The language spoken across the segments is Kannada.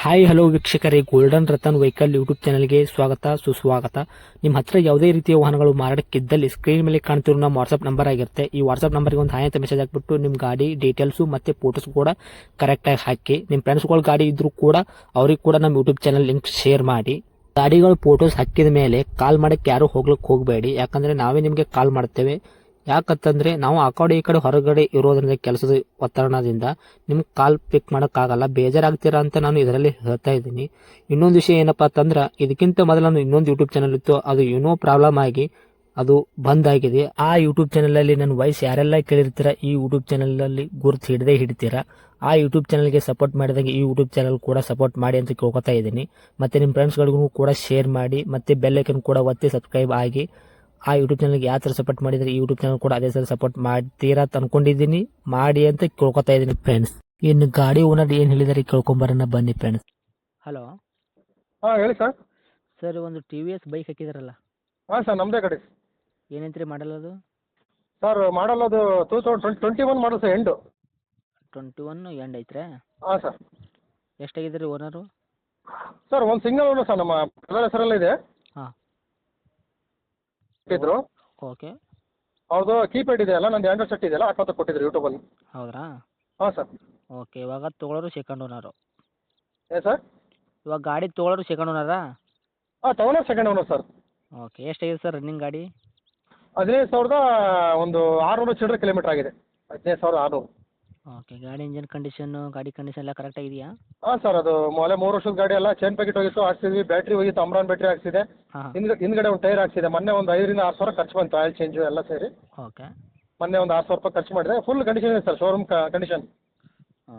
ಹಾಯ್ ಹಲೋ ವೀಕ್ಷಕರೇ, ಗೋಲ್ಡನ್ ರತನ್ ವೆಹಿಕಲ್ ಯೂಟ್ಯೂಬ್ ಚಾನಲ್ಗೆ ಸ್ವಾಗತ ಸುಸ್ವಾಗತ. ನಿಮ್ಮ ಹತ್ರ ಯಾವುದೇ ರೀತಿಯ ವಾಹನಗಳು ಮಾರಾಟಕ್ಕಿದ್ದಲ್ಲಿ ಸ್ಕ್ರೀನ್ ಮೇಲೆ ಕಾಣ್ತಿರೋ ನಮ್ಮ ವಾಟ್ಸ್ಆಪ್ ನಂಬರ್ ಆಗಿರುತ್ತೆ. ಈ ವಾಟ್ಸ್ಆಪ್ ನಂಬರ್ಗೆ ಒಂದು ಹಾಯ್ ಅಂತ ಮೆಸೇಜ್ ಹಾಕ್ಬಿಟ್ಟು ನಿಮ್ಮ ಗಾಡಿ ಡೀಟೇಲ್ಸು ಮತ್ತೆ ಫೋಟೋಸ್ ಕೂಡ ಕರೆಕ್ಟಾಗಿ ಹಾಕಿ. ನಿಮ್ಮ ಫ್ರೆಂಡ್ಸ್ಗಳ ಗಾಡಿ ಇದ್ರೂ ಕೂಡ ಅವ್ರಿಗೆ ಕೂಡ ನಮ್ಮ ಯೂಟ್ಯೂಬ್ ಚಾನಲ್ ಲಿಂಕ್ ಶೇರ್ ಮಾಡಿ. ಗಾಡಿಗಳು ಫೋಟೋಸ್ ಹಾಕಿದ ಮೇಲೆ ಕಾಲ್ ಮಾಡಕ್ಕೆ ಯಾರು ಹೋಗ್ಲಿಕ್ಕೆ ಹೋಗಬೇಡಿ, ಯಾಕಂದ್ರೆ ನಾವೇ ನಿಮಗೆ ಕಾಲ್ ಮಾಡ್ತೇವೆ. ಯಾಕಂತಂದ್ರೆ ನಾವು ಆ ಕಡೆ ಈ ಕಡೆ ಹೊರಗಡೆ ಇರೋದ್ರಿಂದ ಕೆಲಸದ ಒತ್ತಡದಿಂದ ನಿಮ್ಗೆ ಕಾಲ್ ಪಿಕ್ ಮಾಡೋಕ್ಕಾಗಲ್ಲ, ಬೇಜಾರಾಗ್ತೀರಾ ಅಂತ ನಾನು ಇದರಲ್ಲಿ ಹೇಳ್ತಾ ಇದ್ದೀನಿ. ಇನ್ನೊಂದು ವಿಷಯ ಏನಪ್ಪಾ ಅಂತಂದ್ರೆ, ಇದಕ್ಕಿಂತ ಮೊದಲು ನಾನು ಇನ್ನೊಂದು ಯೂಟ್ಯೂಬ್ ಚಾನಲ್ ಇತ್ತು, ಅದು ಏನೋ ಪ್ರಾಬ್ಲಮ್ ಆಗಿ ಅದು ಬಂದ್ ಆಗಿದೆ. ಆ ಯೂಟ್ಯೂಬ್ ಚಾನಲ್ ಅಲ್ಲಿ ನನ್ನ ವಾಯ್ಸ್ ಯಾರೆಲ್ಲ ಕೇಳಿರ್ತೀರಾ, ಈ ಯೂಟ್ಯೂಬ್ ಚಾನಲ್ ಅಲ್ಲಿ ಗುರುತು ಹಿಡದೇ ಹಿಡಿತೀರಾ. ಆ ಯೂಟ್ಯೂಬ್ ಚಾನಲ್ಗೆ ಸಪೋರ್ಟ್ ಮಾಡಿದಾಗ ಈ ಯೂಟ್ಯೂಬ್ ಚಾನಲ್ ಕೂಡ ಸಪೋರ್ಟ್ ಮಾಡಿ ಅಂತ ಕೇಳ್ಕೊತಾ ಇದ್ದೀನಿ. ಮತ್ತೆ ನಿಮ್ಮ ಫ್ರೆಂಡ್ಸ್ಗಳಿಗೂ ಕೂಡ ಶೇರ್ ಮಾಡಿ, ಮತ್ತೆ ಬೆಲ್ ಐಕನ್ ಕೂಡ ಒತ್ತಿ ಸಬ್ಸ್ಕ್ರೈಬ್ ಆಗಿ. ಆ ಯೂಟ್ಯೂಬ್ ಚಾನಲ್ಗೆ ಯಾವ ಥರ ಸಪೋರ್ಟ್ ಮಾಡಿದರೆ ಈ ಯೂಟ್ಯೂಬ್ ಚಾನಲ್ ಕೂಡ ಅದೇ ಥರ ಸಪೋರ್ಟ್ ಮಾಡ್ತೀರಾ ಅಂತ ಅನ್ಕೊಂಡಿದ್ದೀನಿ. ಮಾಡಿ ಅಂತ ಕೇಳ್ಕೊತಾ ಇದ್ದೀನಿ ಫ್ರೆಂಡ್ಸ್. ಇನ್ನು ಗಾಡಿ ಓನರ್ ಏನು ಹೇಳಿದಾರೆ ಕೇಳ್ಕೊಂಬರೋಣ ಬನ್ನಿ ಫ್ರೆಂಡ್ಸ್. ಹಲೋ ಹಾಂ ಹೇಳಿ ಸರ್. ಸರ್, ಒಂದು ಟಿ ವಿ ಎಸ್ ಬೈಕ್ ಹಾಕಿದಾರಲ್ಲ, ಹಾಂ ಸರ್, ನಮ್ಮದೇ ಗಾಡಿ. ಏನಂತ್ರಿ ಮಾಡಲ್ ಅದು? ಸರ್ ಮಾಡಲ್ ಅದು 2021 ಮಾಡಲ್ ಸರ್, ಎಂಡು. 21 ಎಂಡ್ ಐತ್ರೆ? ಹಾಂ ಸರ್. ಎಷ್ಟಾಗಿದ್ರಿ ಓನರು? ಸರ್ ಒಂದು ಸಿಂಗಲ್ ಓನರ್ ಸರ್, ನಮ್ಮ ಬ್ರದರ್ ಹೆಸರಲ್ಲೇ ಇದೆ. ಹಾಂ, ಇದ್ರು ಓಕೆ. ಅವ್ರದ್ದು ಕೀಪ್ಯಾಡ್ ಇದೆ ಅಲ್ಲ, ನಂದು ಆಂಡ್ರಾಯ್ಡ್ ಸೆಟ್ ಇದೆಯಲ್ಲ, ಹಾಕೋತ ಕೊಟ್ಟಿದ್ರು ಯೂಟ್ಯೂಬಲ್ಲಿ. ಹೌದ್ರಾ? ಹಾಂ ಸರ್. ಓಕೆ, ಇವಾಗ ತೊಗೊಳೋರು ಸೆಕೆಂಡ್ ಓನರು? ಏನು ಸರ್? ಇವಾಗ ಗಾಡಿ ತೊಗೊಳೋರು ಸೆಕೆಂಡ್ ಓನರಾ? ಹಾಂ, ತಗೊಳ್ಳೋರು ಸೆಕೆಂಡ್ ಓನರ್ ಸರ್. ಓಕೆ, ಎಷ್ಟಾಗಿದೆ ಸರ್ ರನ್ನಿಂಗ್ ಗಾಡಿ? 15,000 ಒಂದು 600 ಚಿಲ್ಲರೆ ಕಿಲೋಮೀಟರ್ ಆಗಿದೆ. 15,600. ಓಕೆ, ಗಾಡಿ ಇಂಜನ್ ಕಂಡೀಷನ್ನು, ಗಾಡಿ ಕಂಡೀಷನ್ ಎಲ್ಲ ಕರೆಕ್ಟ್ ಆಗಿದೆಯಾ? ಹಾಂ ಸರ್, ಅದು ಮೊದಲೇ 3 ವರ್ಷದ ಗಾಡಿ ಎಲ್ಲ ಚೈನ್ ಪ್ಯಾಕೆಟ್ ಹೋಗಿತ್ತು, ಹಾಕ್ಸಿದ್ವಿ. ಬ್ಯಾಟ್ರಿ ಹೋಗಿತ್ತು, ಅಮ್ರಾನ್ ಬ್ಯಾಟ್ರಿ ಹಾಕ್ಸಿದೆ. ಹಾಂ, ಹಿಂದ್ಗಡೆ ಒಂದು ಟೈರ್ ಹಾಕ್ಸಿದೆ. ಮೊನ್ನೆ ಒಂದು 5,000 6,000 ಖರ್ಚು ಬಂತು, ಆಯಿಲ್ ಚೇಂಜು ಎಲ್ಲ ಸೇರಿ. ಓಕೆ. ಮೊನ್ನೆ ಒಂದು 6,000 ರೂಪಾಯಿ ಖರ್ಚು ಮಾಡಿದೆ. ಫುಲ್ ಕಂಡೀಷನ್ ಇದೆ ಸರ್, ಶೋರೂಮ್ ಕಂಡೀಷನ್.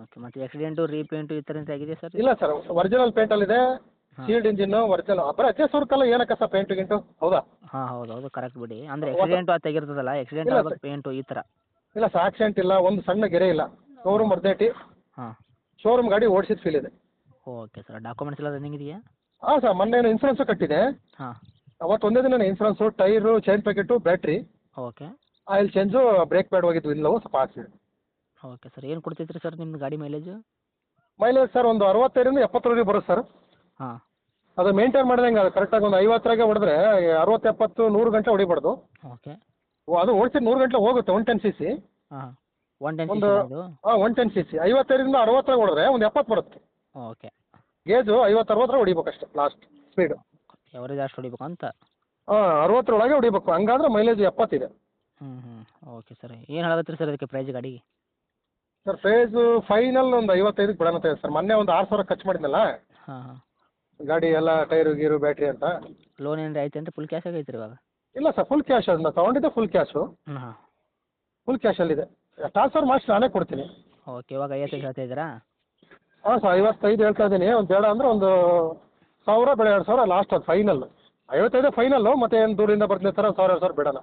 ಓಕೆ, ಮತ್ತು ಆಕ್ಸಿಡೆಂಟು ರೀಪೇಂಟು ಈ ಥರ ಆಗಿದೆ ಸರ್? ಇಲ್ಲ ಸರ್, ಒರಿಜಿನಲ್ ಪೇಂಟಲ್ಲಿದೆ. ಹಾಂ, ಸೀಲ್ಡ್ ಇಂಜಿನ್ನು ಒರಿಜಿನಲ್. ಬರೀ 15,000 ಏನಕ್ಕೆ ಸರ್ ಪೇಂಟು ಗಿಂಟು? ಹೌದಾ? ಹಾಂ, ಹೌದು ಹೌದು, ಕರೆಕ್ಟ್ ಬಿಡಿ. ಅಂದರೆ ಆಕ್ಸಿಡೆಂಟು ಅದು ತೆಗಿರ್ತದಲ್ಲ, ಆಕ್ಸಿಡೆಂಟ್ ಇಲ್ಲ ಆಗೋದು ಸರ್. ಪೇಂಟು ಈ ಥರ? ಇಲ್ಲ ಸರ್, ಆಕ್ಸಿಡೆಂಟ್ ಇಲ್ಲ, ಒಂದು ಸಣ್ಣ ಗೆರೆ ಇಲ್ಲ. ಶೋರೂಮ್ ಅರ್ಧೇಟಿ. ಹಾಂ, ಶೋರೂಮ್ ಗಾಡಿ ಓಡಿಸಿದ ಫೀಲ್ ಇದೆ. Okay sir. ಡಾಕ್ಯುಮೆಂಟ್ಸ್ ಎಲ್ಲ ರನ್ನಿಂಗ್ ಇದೆಯಾ? ಹಾಂ ಸರ್, ಮೊನ್ನೆ ಇನ್ಸೂರೆನ್ಸು ಕಟ್ಟಿದೆ. ಹಾಂ, ಅವತ್ತು ಒಂದೇ ದಿನ insurance, tyre, chain packet, battery, okay. Oil change, brake pad ಹೋಗಿದ್ವು ಇಲ್ಲವೂ ಸ್ವಲ್ಪ ಹಾಕ್ಸಿದೆ. ಓಕೆ ಸರ್, ಏನು ಕೊಡ್ತೈತ್ರಿ ಸರ್ ನಿಮ್ಮದು ಗಾಡಿ ಮೈಲೇಜು? ಮೈಲೇಜ್ ಸರ್ ಒಂದು 65ರಿಂದ 70 ಬರುತ್ತೆ ಸರ್. ಹಾಂ, ಅದು ಮೇಂಟೈನ್ ಮಾಡಿದಂಗೆ, ಅದು ಕರೆಕ್ಟಾಗಿ ಒಂದು 50ರಾಗೆ ಹೊಡೆದ್ರೆ 60, 70, 100 ಗಂಟೆ ಹೊಡಿಬಾರ್ದು. ಓಕೆ. ಅದು ಓಡಿಸಿದ 100 ಗಂಟೆ ಹೋಗುತ್ತೆ. 110 cc. ಹಾಂ, 110 ಒಂದು ಅದು? ಹಾಂ, 110 cc. 55ರಿಂದ 60ರಾಗ ಹೊಡೆದ್ರೆ ಒಂದು 70 ಬರುತ್ತೆ. ಓಕೆ. ಗೇಜು 50, 60 ಹೊಡಿಬೇಕಷ್ಟೆ ಲಾಸ್ಟ್ ಸ್ಪೀಡು. ಎವರೇಜ್ ಅಷ್ಟು ಹೊಡಿಬೇಕು ಅಂತ? ಹಾಂ, 60ರೊಳಗೆ ಹೊಡಿಬೇಕು, ಹಂಗಾದ್ರೆ ಮೈಲೇಜ್ 70 ಇದೆ. ಹ್ಞೂ ಹ್ಞೂ, ಓಕೆ ಸರ್. ಏನು ಹೇಳತ್ತೀರಿ ಸರ್ ಅದಕ್ಕೆ ಪ್ರೈಸ್ ಗಾಡಿಗೆ? ಸರ್ ಪ್ರೈಸು ಫೈನಲ್ ಒಂದು 55ಕ್ಕೆ ಬಿಡೋಣ ಅಂತ ಇದೆ ಸರ್. ಮೊನ್ನೆ ಒಂದು 6,000 ಖರ್ಚು ಮಾಡಿದ್ನಲ್ಲ ಹಾಂ ಹಾಂ. ಗಾಡಿ ಎಲ್ಲ ಟೈರು ಗೀರು ಬ್ಯಾಟ್ರಿ ಅಂತ. ಲೋನ್ ಏನಾರ ಐತೆ ಫುಲ್ ಕ್ಯಾಶ್ ಆಗೈತೆ ರೀ ಇವಾಗ? ಇಲ್ಲ ಸರ್, ಫುಲ್ ಕ್ಯಾಶ್. ಅದನ್ನ ತೊಗೊಂಡಿದ್ದೆ ಫುಲ್ ಕ್ಯಾಶು. ಹಾಂ, ಫುಲ್ ಕ್ಯಾಶಲ್ಲಿದೆ. ಟ್ರಾನ್ಸ್ಫರ್ ಮಾಡಿಸಿ ನಾನೇ ಕೊಡ್ತೀನಿ. ಓಕೆ. ಇವಾಗ 55 ಹೇಳ್ತಾ ಇದ್ದೀರಾ? ಹಾಂ ಸರ್, 55 ಹೇಳ್ತಾ ಇದ್ದೀನಿ. ಒಂದು ಬೇಡ ಅಂದರೆ ಒಂದು 1,000 ಬೇಡ, 2,000 ಲಾಸ್ಟ್. ಅದು ಫೈನಲ್ 55 ಫೈನಲ್ಲು. ಮತ್ತೆ ಏನು ದೂರಿಂದ ಬರ್ತೀನಿ ಥರ 1,000, 2,000 ಬಿಡೋಣ.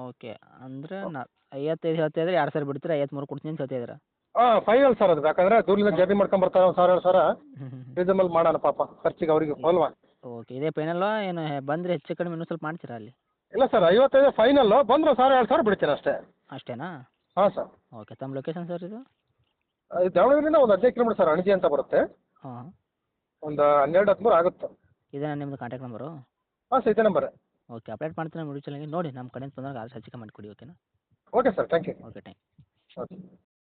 ಓಕೆ, ಅಂದರೆ 55 ಹೇಳ್ತಾ ಇದ್ರೆ 2,000 ಬಿಡ್ತೀರಾ, 53 ಕೊಡ್ತೀನಿ ಅಂತ ಹೇಳ್ತಾ ಇದ್ದೀರಾ? ಹಾಂ, ಫೈನಲ್ ಸರ್ ಅದು. ಯಾಕಂದರೆ ದೂರಿಂದ ಜರ್ನಿ ಮಾಡ್ಕೊಂಡು ಬರ್ತಾರೆ, 1,000, 2,000 ಹ್ಞೂ ಹ್ಞೂ. ರೀಸನಬಲ್ ಮಾಡೋಣ ಪಾಪ, ಖರ್ಚಿಗೆ ಅವರಿಗೆ ಅಲ್ವಾ. ಓಕೆ, ಇದೇ ಫೈನಲ್ವಾ ಏನು ಬಂದರೆ ಹೆಚ್ಚು ಕಡಿಮೆ ಇನ್ನೂ ಸ್ವಲ್ಪ ಮಾಡ್ತೀರಾ ಅಲ್ಲಿ? ಇಲ್ಲ ಸರ್, 55 ಫೈನಲ್ಲು. ಬಂದರೆ 1,000, 2,000 ಬಿಡ್ತೀನಿ ಅಷ್ಟೇ. ಅಷ್ಟೇನಾ? ಹಾಂ ಸರ್. ಓಕೆ, ತಮ್ಮ ಲೊಕೇಶನ್ ಸರ್ ಇದು? ಇದು ದಾವಣಗೆರೆಯಿಂದ ಒಂದು 15 ಕಿಲೋಮೀಟರ್ ಸರ್, ಅಣಜಿ ಅಂತ ಬರುತ್ತೆ. ಹಾಂ, ಒಂದು 12, 13 ಆಗುತ್ತೆ. ಇದೇನಾ ನಿಮ್ಮದು ಕಾಂಟ್ಯಾಕ್ಟ್ ನಂಬರು? ಹಾಂ ಸರ್, ಇದೇ ನಂಬರ್. ಓಕೆ, ಅಪ್ಡೇಟ್ ಮಾಡ್ತೀನಿ ನಮ್ಮ ಯೂಟ್ಯೂಬ್ ಚಾನಲ್ಗೆ. ನೋಡಿ ನಮ್ಮ ಕಡೆಯಿಂದ ಬಂದಾಗ ಆದಷ್ಟು ಹೆಚ್ಚು ಕಮ್ಮಿ ಮಾಡಿಕೊಡಿ. ಓಕೆನಾ? Okay sir, thank you. Okay, thank you. Okay.